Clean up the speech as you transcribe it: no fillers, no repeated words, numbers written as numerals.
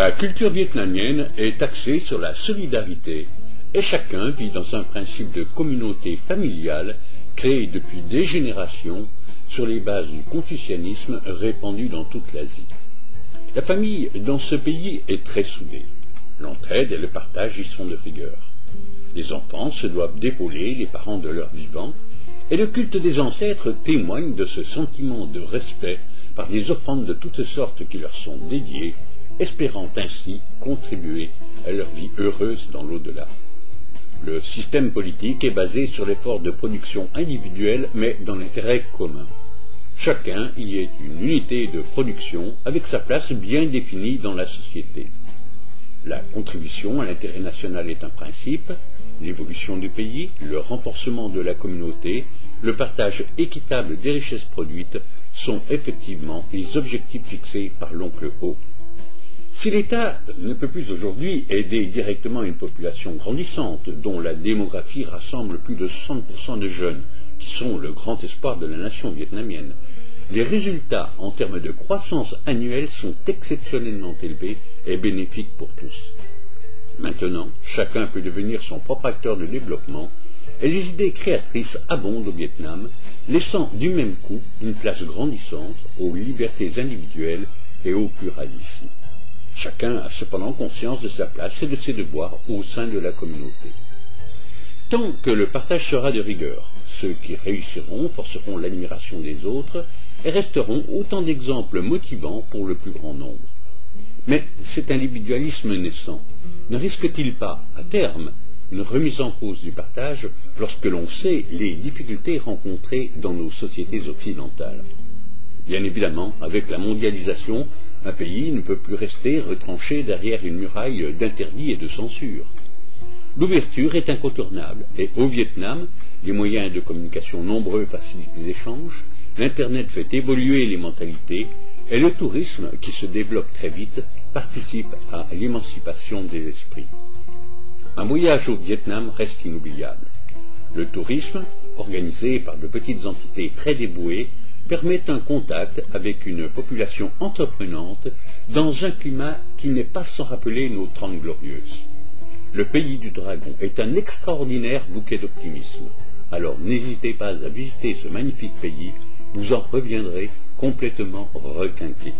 La culture vietnamienne est axée sur la solidarité et chacun vit dans un principe de communauté familiale créé depuis des générations sur les bases du confucianisme répandu dans toute l'Asie. La famille dans ce pays est très soudée. L'entraide et le partage y sont de rigueur. Les enfants se doivent d'épauler les parents de leur vivant et le culte des ancêtres témoigne de ce sentiment de respect par des offrandes de toutes sortes qui leur sont dédiées, espérant ainsi contribuer à leur vie heureuse dans l'au-delà. Le système politique est basé sur l'effort de production individuelle, mais dans l'intérêt commun. Chacun y est une unité de production avec sa place bien définie dans la société. La contribution à l'intérêt national est un principe, l'évolution du pays, le renforcement de la communauté, le partage équitable des richesses produites sont effectivement les objectifs fixés par l'oncle Ho. Si l'État ne peut plus aujourd'hui aider directement une population grandissante, dont la démographie rassemble plus de 60% de jeunes, qui sont le grand espoir de la nation vietnamienne, les résultats en termes de croissance annuelle sont exceptionnellement élevés et bénéfiques pour tous. Maintenant, chacun peut devenir son propre acteur de développement et les idées créatrices abondent au Vietnam, laissant du même coup une place grandissante aux libertés individuelles et au pluralisme. Chacun a cependant conscience de sa place et de ses devoirs au sein de la communauté. Tant que le partage sera de rigueur, ceux qui réussiront forceront l'admiration des autres et resteront autant d'exemples motivants pour le plus grand nombre. Mais cet individualisme naissant ne risque-t-il pas, à terme, une remise en cause du partage lorsque l'on sait les difficultés rencontrées dans nos sociétés occidentales? Bien évidemment, avec la mondialisation, un pays ne peut plus rester retranché derrière une muraille d'interdits et de censure. L'ouverture est incontournable et au Vietnam, les moyens de communication nombreux facilitent les échanges, l'Internet fait évoluer les mentalités et le tourisme, qui se développe très vite, participe à l'émancipation des esprits. Un voyage au Vietnam reste inoubliable. Le tourisme, organisé par de petites entités très dévouées, permet un contact avec une population entreprenante dans un climat qui n'est pas sans rappeler nos 30 glorieuses. Le pays du dragon est un extraordinaire bouquet d'optimisme. Alors n'hésitez pas à visiter ce magnifique pays, vous en reviendrez complètement requinqué.